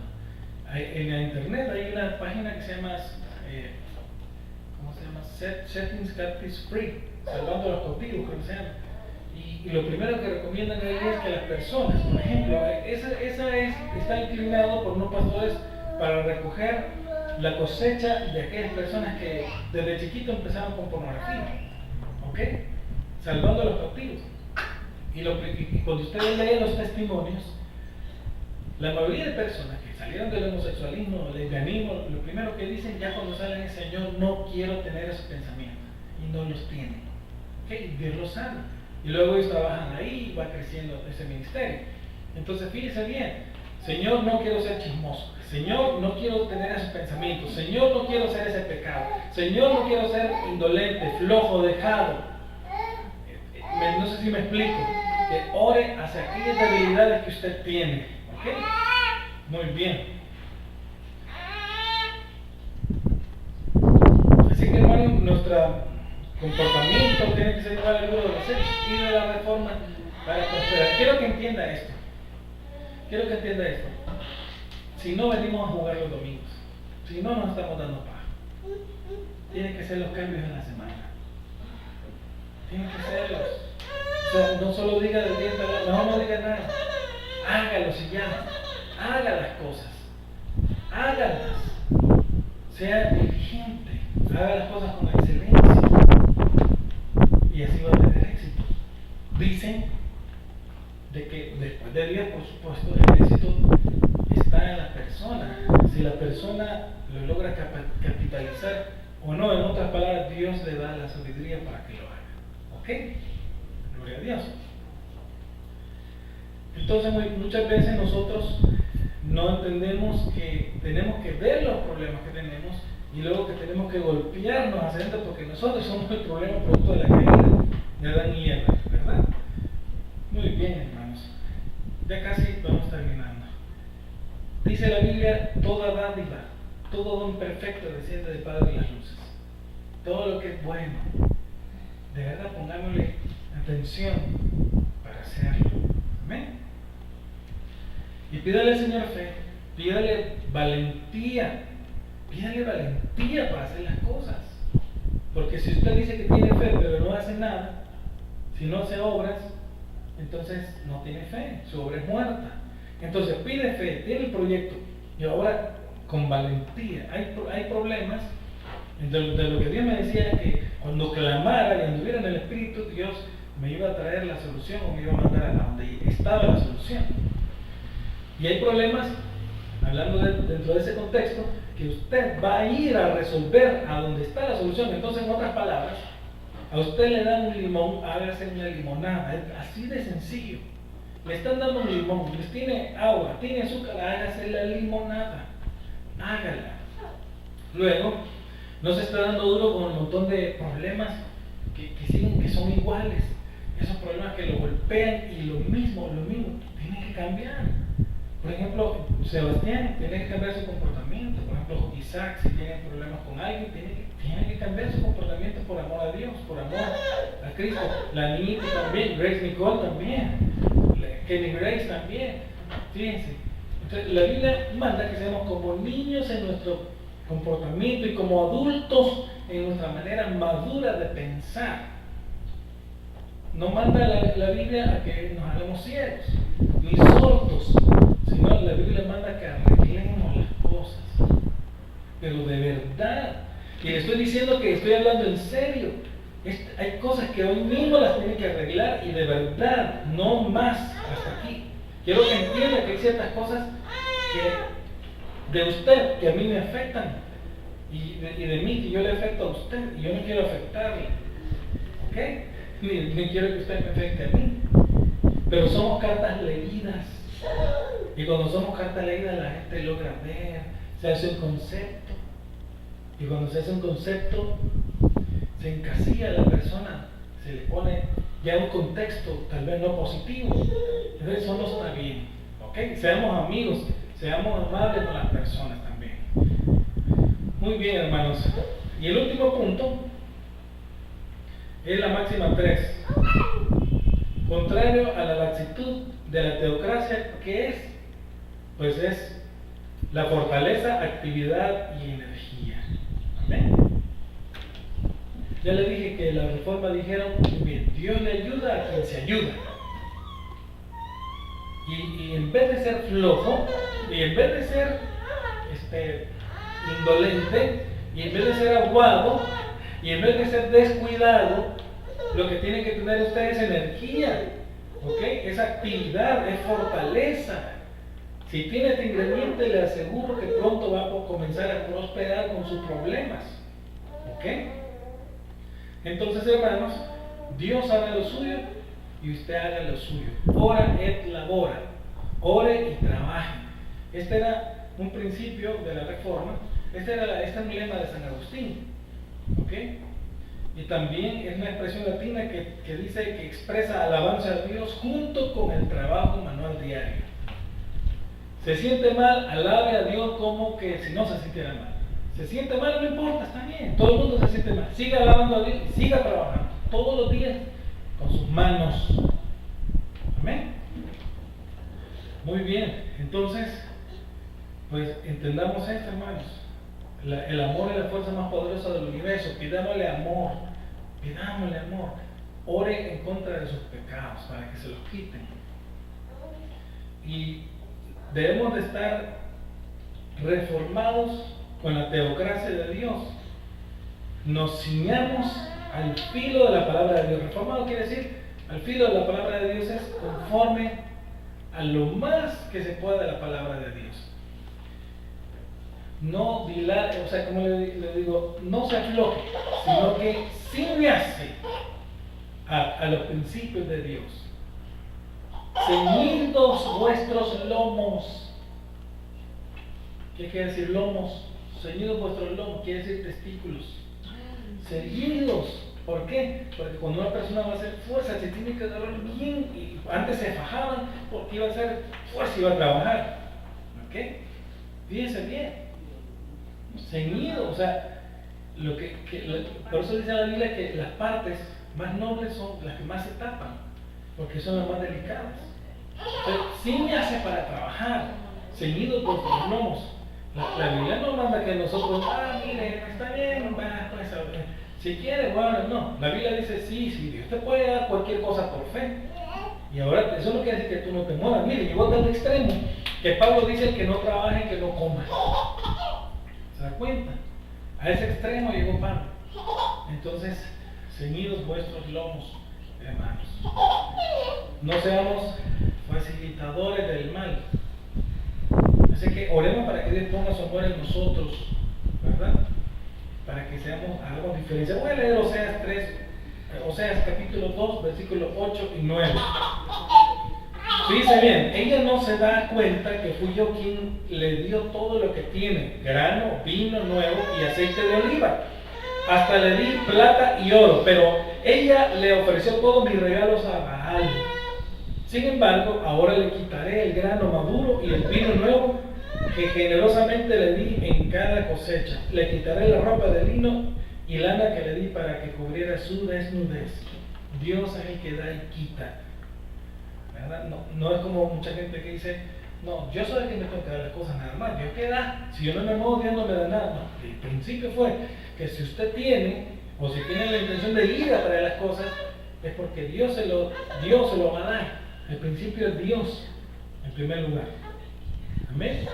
En la internet hay una página que se llama, ¿cómo se llama? Settings Captives Free, salvando los cautivos, creo que se llama. Y lo primero que recomiendan ahí es que las personas, por ejemplo, está inclinado por unos pastores para recoger la cosecha de aquellas personas que desde chiquito empezaron con pornografía, ¿ok? Salvando a los cautivos. Y cuando ustedes leen los testimonios, la mayoría de personas que salieron del homosexualismo, del lesbianismo, lo primero que dicen ya cuando salen es: Señor, no quiero tener esos pensamientos, y no los tienen, ¿ok? Dios los sana. Y luego ellos trabajan ahí y va creciendo ese ministerio. Entonces fíjese bien: Señor, no quiero ser chismoso. Señor, no quiero tener esos pensamientos. Señor, no quiero hacer ese pecado. Señor, no quiero ser indolente, flojo, dejado. No sé si me explico. Que ore hacia aquellas debilidades que usted tiene. ¿Ok? Muy bien. Así que, hermano, nuestro comportamiento tiene que ser igual al libro de los Hechos y de la Reforma para prosperar. Quiero que entienda esto. Si no venimos a jugar los domingos, si no nos estamos dando paz, tienen que ser los cambios en la semana. Tienen que serlos. O sea, no solo diga del diente al lado, no diga nada. Hágalo si ya. Haga las cosas. Hágalas. Sea diligente. Haga las cosas con excelencia. Y así va a tener éxito. Dicen de que después de Dios, por supuesto, el éxito está en la persona. Si la persona lo logra capitalizar o no, en otras palabras, Dios le da la sabiduría para que lo haga. ¿Ok? Gloria a Dios. Entonces muchas veces nosotros no entendemos que tenemos que ver los problemas que tenemos y luego que tenemos que golpearnos hacia adentro, porque nosotros somos el problema producto de la caída de Adán y Eva, ¿verdad? Muy bien, hermanos. Ya casi vamos terminando. Dice la Biblia: toda dádiva, todo don perfecto desciende del Padre de las luces. Todo lo que es bueno, de verdad pongámosle atención para hacerlo. Amén. Y pídale al Señor fe, pídale valentía para hacer las cosas. Porque si usted dice que tiene fe pero no hace nada, si no hace obras, entonces no tiene fe, su obra es muerta. Entonces pide fe, tiene el proyecto, y ahora con valentía. Hay problemas de lo que Dios me decía, que cuando clamara y anduviera en el Espíritu, Dios me iba a traer la solución o me iba a mandar a donde estaba la solución. Y hay problemas, hablando dentro de ese contexto, que usted va a ir a resolver a donde está la solución. Entonces, en otras palabras, a usted le dan un limón, hágase una limonada. Es así de sencillo. le están dando un limón, les tiene agua, tiene azúcar, hágase la limonada, hágala. Luego, no se está dando duro con un montón de problemas que son iguales, esos problemas que lo golpean y lo mismo, tiene que cambiar. Por ejemplo, Sebastián tiene que cambiar su comportamiento. Por ejemplo, Isaac, si tiene problemas con alguien, tiene que cambiar su comportamiento por amor a Dios, por amor a Cristo. La niñita también, Grace Nicole también, Kelly Grace también. Fíjense. Entonces, la Biblia manda que seamos como niños en nuestro comportamiento y como adultos en nuestra manera madura de pensar. No manda la Biblia a que nos hagamos ciegos ni sordos, sino la Biblia manda que arreglemos las cosas, pero de verdad. Y le estoy diciendo que estoy hablando en serio. Hay cosas que hoy mismo las tiene que arreglar y de verdad, no más hasta aquí. Quiero que entienda que hay ciertas cosas que de usted que a mí me afectan y de mí que yo le afecto a usted y yo no quiero afectarle, ¿ok? Ni quiero que usted me afecte a mí, pero somos cartas leídas y cuando somos cartas leídas la gente logra ver, se hace un concepto y cuando se hace un concepto se encasilla a la persona, se le pone ya un contexto tal vez no positivo, entonces eso no está bien, ¿ok? Seamos amigos, seamos amables con las personas también. Muy bien, hermanos, y el último punto es la máxima 3. Contrario a la laxitud de la teocracia, ¿qué es? Pues es la fortaleza, actividad y energía. Amén. Ya le dije que la Reforma dijeron, bien, Dios le ayuda a quien se ayuda. Y en vez de ser flojo, y en vez de ser indolente, y en vez de ser aguado, y en vez de ser descuidado, lo que tiene que tener usted es energía, ¿ok? Es actividad, es fortaleza. Si tiene este ingrediente, le aseguro que pronto va a comenzar a prosperar con sus problemas, ¿ok? Entonces, hermanos, Dios haga lo suyo y usted haga lo suyo. Ora et labora, ore y trabaje. Este era un principio de la Reforma. Este es un lema de San Agustín, ¿ok? Y también es una expresión latina que dice que expresa alabanza a Dios junto con el trabajo manual diario. Se siente mal, alabe a Dios como que si no se sintiera mal. Se siente mal, no importa, está bien. Todo el mundo se siente mal. Siga alabando a Dios y siga trabajando todos los días con sus manos. Amén. Muy bien. Entonces, pues entendamos esto, hermanos. El amor es la fuerza más poderosa del universo. Pidámosle amor. Pidámosle amor. Ore en contra de sus pecados para que se los quiten. Y debemos de estar reformados con la teocracia de Dios. Nos ciñamos al filo de la palabra de Dios. Reformado quiere decir, al filo de la palabra de Dios es conforme a lo más que se pueda de la palabra de Dios. No dilate, o sea, como le digo, no se afloje, sino que ciñase a los principios de Dios. Ceñidos vuestros lomos. ¿Qué quiere decir lomos? Ceñidos vuestros lomos, quiere decir testículos. Ceñidos. ¿Por qué? Porque cuando una persona va a hacer fuerza, se tiene que agarrar bien. Y antes se fajaban porque iba a hacer fuerza, iba a trabajar. ¿Ok? Fíjense bien. Ceñido, o sea, por eso dice la Biblia que las partes más nobles son las que más se tapan, porque son las más delicadas. Entonces, ciñase para trabajar, ceñidos por los lomos. La Biblia no manda que nosotros, mire, está bien, va, pues, si quiere, bueno, no. La Biblia dice, sí, Dios te puede dar cualquier cosa por fe. Y ahora, eso no quiere decir que tú no te muevas. Mire, llegó al extremo que Pablo dice que no trabaje, que no coma. ¿Se da cuenta? A ese extremo llegó Pablo. Entonces, ceñidos vuestros lomos, hermanos. No seamos facilitadores del mal. Así que oremos para que Dios ponga su amor en nosotros, ¿verdad? Para que hagamos diferencia. Voy a leer Oseas 3, Oseas capítulo 2, versículos 8 y 9. Fíjese bien, ella no se da cuenta que fui yo quien le dio todo lo que tiene, grano, vino nuevo y aceite de oliva. Hasta le di plata y oro, pero ella le ofreció todos mis regalos a Baal. Sin embargo, ahora le quitaré el grano maduro y el vino nuevo que generosamente le di en cada cosecha. Le quitaré la ropa de lino y lana que le di para que cubriera su desnudez. Dios es el que da y quita, ¿verdad? No es como mucha gente que dice, no, yo soy el que me toca dar las cosas nada más. Dios que da, si yo no me muevo, Dios no me da nada. No, el principio fue que si usted tiene, o si tiene la intención de ir a traer las cosas, es porque Dios se lo va a dar. El principio es Dios, en primer lugar. Amén.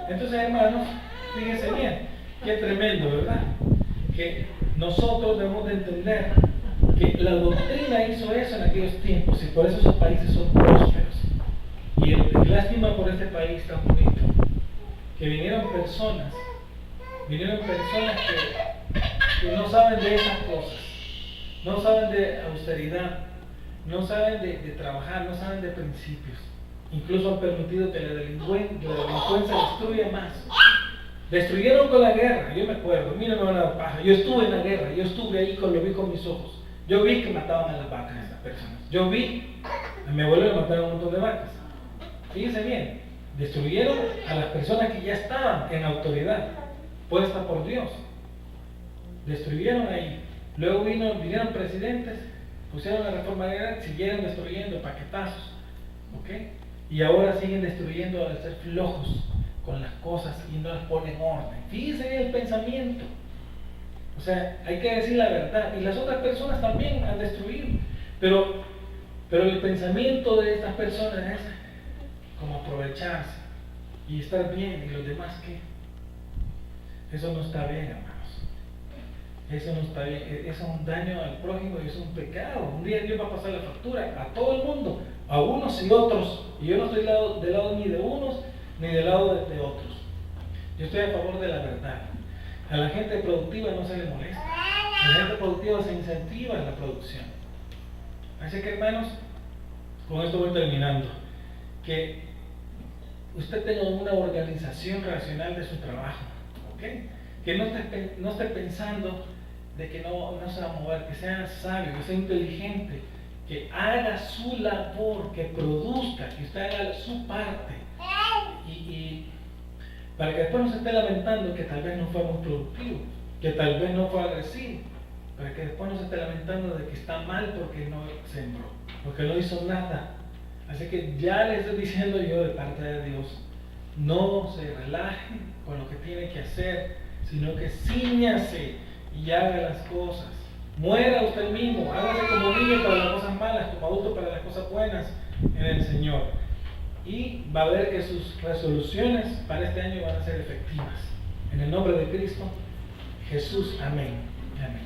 Entonces, hermanos, fíjense bien, qué tremendo, ¿verdad? Que nosotros debemos de entender que la doctrina hizo eso en aquellos tiempos y por eso esos países son prósperos. Y lástima por este país tan bonito, que vinieron personas que no saben de esas cosas, no saben de austeridad, no saben de trabajar, no saben de principios. Incluso han permitido que la delincuencia destruya más. Destruyeron con la guerra, yo me acuerdo, mira, me van a dar paja. Yo estuve en la guerra, yo estuve ahí, lo vi con mis ojos. Yo vi que mataban a las vacas a esas personas. Yo vi a mi abuelo le mataron un montón de vacas. Fíjense bien, destruyeron a las personas que ya estaban en autoridad, puesta por Dios. Destruyeron ahí. Luego vinieron presidentes, pusieron la reforma agraria, siguieron destruyendo paquetazos. ¿Ok? Y ahora siguen destruyendo al ser flojos con las cosas y no les ponen orden. Fíjense en el pensamiento. O sea, hay que decir la verdad. Y las otras personas también han destruido. Pero el pensamiento de estas personas es como aprovecharse y estar bien. ¿Y los demás qué? Eso no está bien, hermanos. Eso no está bien. Eso es un daño al prójimo y eso es un pecado. Un día Dios va a pasar la factura a todo el mundo, a unos y otros. Y yo no estoy del lado ni de unos ni del lado de otros. Yo estoy a favor de la verdad. A la gente productiva no se le molesta. A la gente productiva se incentiva en la producción. Así que, hermanos, con esto voy terminando. Que usted tenga una organización racional de su trabajo. ¿Okay? Que no esté pensando de que no se va a mover, que sea sabio, que sea inteligente, que haga su labor, que produzca, que usted haga su parte. Y para que después no se esté lamentando que tal vez no fue muy productivo, que tal vez no fue agresivo, para que después no se esté lamentando de que está mal porque no sembró, porque no hizo nada. Así que ya les estoy diciendo yo de parte de Dios, no se relaje con lo que tiene que hacer, sino que cíñase y haga las cosas. Muera usted mismo, hágase como niño para las cosas malas, como adulto para las cosas buenas en el Señor. Y va a ver que sus resoluciones para este año van a ser efectivas. En el nombre de Cristo Jesús, amén. Amén.